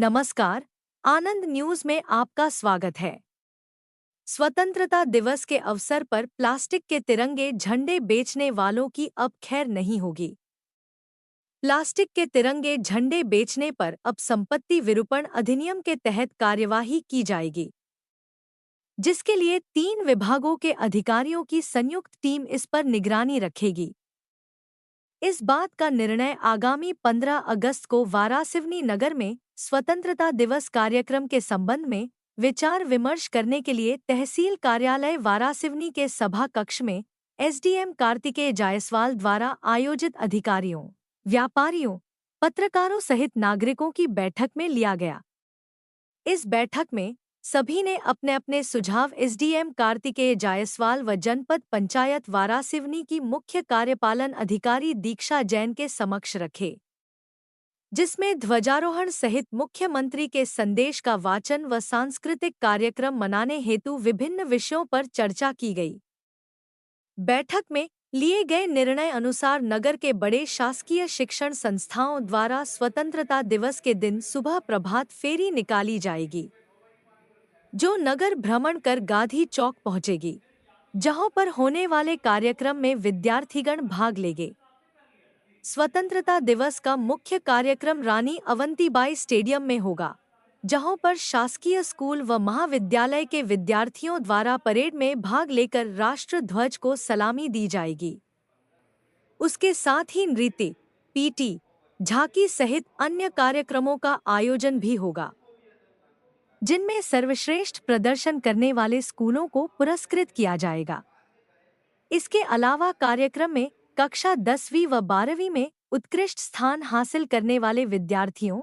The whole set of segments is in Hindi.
नमस्कार, आनंद न्यूज में आपका स्वागत है। स्वतंत्रता दिवस के अवसर पर प्लास्टिक के तिरंगे झंडे बेचने वालों की अब खैर नहीं होगी। प्लास्टिक के तिरंगे झंडे बेचने पर अब संपत्ति विरूपण अधिनियम के तहत कार्यवाही की जाएगी, जिसके लिए 3 विभागों के अधिकारियों की संयुक्त टीम इस पर निगरानी रखेगी। इस बात का निर्णय आगामी 15 अगस्त को वारासिवनी नगर में स्वतंत्रता दिवस कार्यक्रम के संबंध में विचार विमर्श करने के लिए तहसील कार्यालय वारासिवनी के सभा कक्ष में एसडीएम कार्तिकेय जायसवाल द्वारा आयोजित अधिकारियों, व्यापारियों, पत्रकारों सहित नागरिकों की बैठक में लिया गया। इस बैठक में सभी ने अपने अपने सुझाव एसडीएम कार्तिकेय जायसवाल व जनपद पंचायत वारासिवनी की मुख्य कार्यपालन अधिकारी दीक्षा जैन के समक्ष रखे, जिसमें ध्वजारोहण सहित मुख्यमंत्री के संदेश का वाचन व सांस्कृतिक कार्यक्रम मनाने हेतु विभिन्न विषयों पर चर्चा की गई। बैठक में लिए गए निर्णय अनुसार नगर के बड़े शासकीय शिक्षण संस्थाओं द्वारा स्वतंत्रता दिवस के दिन सुबह प्रभात फेरी निकाली जाएगी, जो नगर भ्रमण कर गांधी चौक पहुंचेगी, जहां पर होने वाले कार्यक्रम में विद्यार्थीगण भाग लेंगे। स्वतंत्रता दिवस का मुख्य कार्यक्रम रानी अवंतीबाई स्टेडियम में होगा, जहां पर शासकीय स्कूल व महाविद्यालय के विद्यार्थियों द्वारा परेड में भाग लेकर राष्ट्र ध्वज को सलामी दी जाएगी। उसके साथ ही नृत्य, पीटी, झांकी सहित अन्य कार्यक्रमों का आयोजन भी होगा, जिनमें सर्वश्रेष्ठ प्रदर्शन करने वाले स्कूलों को पुरस्कृत किया जाएगा। इसके अलावा कार्यक्रम में कक्षा 10वीं व 12वीं में उत्कृष्ट स्थान हासिल करने वाले विद्यार्थियों,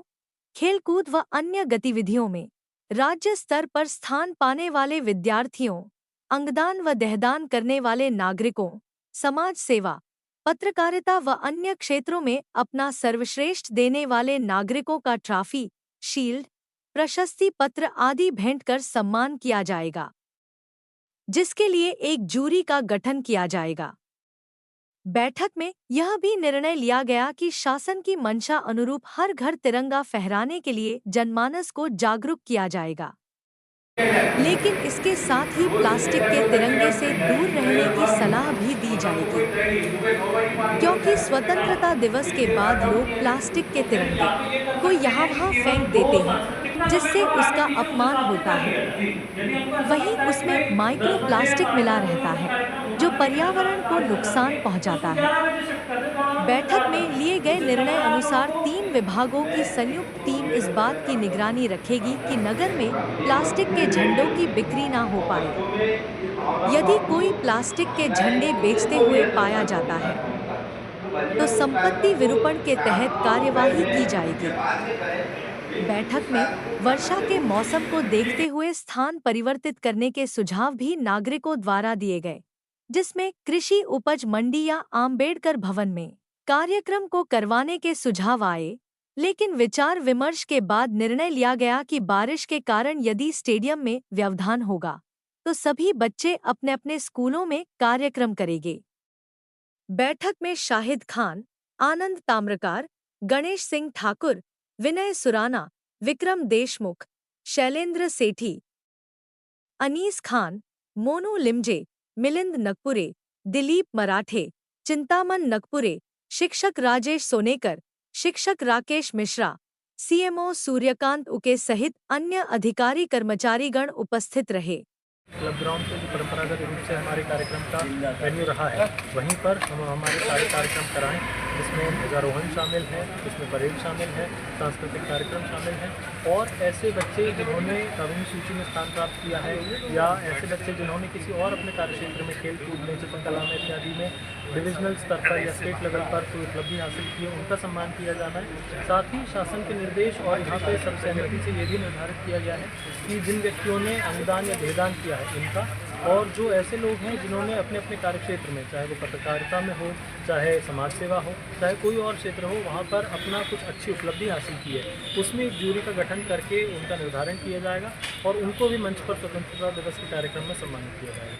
खेलकूद व अन्य गतिविधियों में राज्य स्तर पर स्थान पाने वाले विद्यार्थियों, अंगदान व देहदान करने वाले नागरिकों, समाज सेवा, पत्रकारिता व अन्य क्षेत्रों में अपना सर्वश्रेष्ठ देने वाले नागरिकों का ट्रॉफी, शील्ड, प्रशस्ति पत्र आदि भेंट कर सम्मान किया जाएगा, जिसके लिए एक जूरी का गठन किया जाएगा। बैठक में यह भी निर्णय लिया गया कि शासन की मंशा अनुरूप हर घर तिरंगा फहराने के लिए जनमानस को जागरूक किया जाएगा, लेकिन इसके साथ ही प्लास्टिक के तिरंगे से दूर रहने की सलाह भी दी जाएगी, क्योंकि स्वतंत्रता दिवस के बाद लोग प्लास्टिक के तिरंगे को यहाँ वहाँ फेंक देते हैं, जिससे उसका अपमान होता है। वहीं उसमें माइक्रो प्लास्टिक मिला रहता है, जो पर्यावरण को नुकसान पहुंचाता है। बैठक में लिए गए निर्णय अनुसार 3 विभागों की संयुक्त टीम इस बात की निगरानी रखेगी कि नगर में प्लास्टिक के झंडों की बिक्री ना हो पाए। यदि कोई प्लास्टिक के झंडे बेचते हुए पाया जाता है, तो संपत्ति विरूपण के तहत कार्यवाही की जाएगी। बैठक में वर्षा के मौसम को देखते हुए स्थान परिवर्तित करने के सुझाव भी नागरिकों द्वारा दिए गए, जिसमें कृषि उपज मंडी या आम्बेडकर भवन में कार्यक्रम को करवाने के सुझाव आए, लेकिन विचार विमर्श के बाद निर्णय लिया गया कि बारिश के कारण यदि स्टेडियम में व्यवधान होगा, तो सभी बच्चे अपने अपने स्कूलों में कार्यक्रम करेंगे। बैठक में शाहिद खान, आनंद ताम्रकार, गणेश सिंह ठाकुर, विनय सुराना, विक्रम देशमुख, शैलेंद्र सेठी, अनीस खान, मोनू लिमजे, मिलिंद नगपुरे, दिलीप मराठे, चिंतामन नगपुरे, शिक्षक राजेश सोनेकर, शिक्षक राकेश मिश्रा, सीएमओ सूर्यकांत उके सहित अन्य अधिकारी कर्मचारीगण उपस्थित रहे। क्लब ग्राउंड पे जो परंपरागत रूप से हमारे कार्यक्रम का वेन्यू रहा है, वहीं पर हम हमारे सारे कार्यक्रम कराएं, जिसमें ध्वजारोहण शामिल है, जिसमें परेड शामिल है, सांस्कृतिक कार्यक्रम शामिल है, और ऐसे बच्चे जिन्होंने कानूनी सूची में स्थान प्राप्त किया है या ऐसे बच्चे जिन्होंने किसी और अपने कार्यक्षेत्र में खेल कूद में, चित्रकला में इत्यादि में डिविजनल स्तर पर या स्टेट लेवल पर कोई उपलब्धि हासिल की है, उनका सम्मान किया जाना है। साथ ही शासन के निर्देश और यहाँ पे सब सहमति से ये भी निर्धारित किया गया है कि जिन व्यक्तियों ने अंगदान या देहदान किया है उनका, और जो ऐसे लोग हैं जिन्होंने अपने अपने कार्यक्षेत्र में, चाहे वो पत्रकारिता में हो, चाहे समाज सेवा हो, चाहे कोई और क्षेत्र हो, वहाँ पर अपना कुछ अच्छी उपलब्धि हासिल की है, उसमें एक जूरी का गठन करके उनका निर्धारण किया जाएगा और उनको भी मंच पर स्वतंत्रता दिवस के कार्यक्रम में सम्मानित किया जाएगा।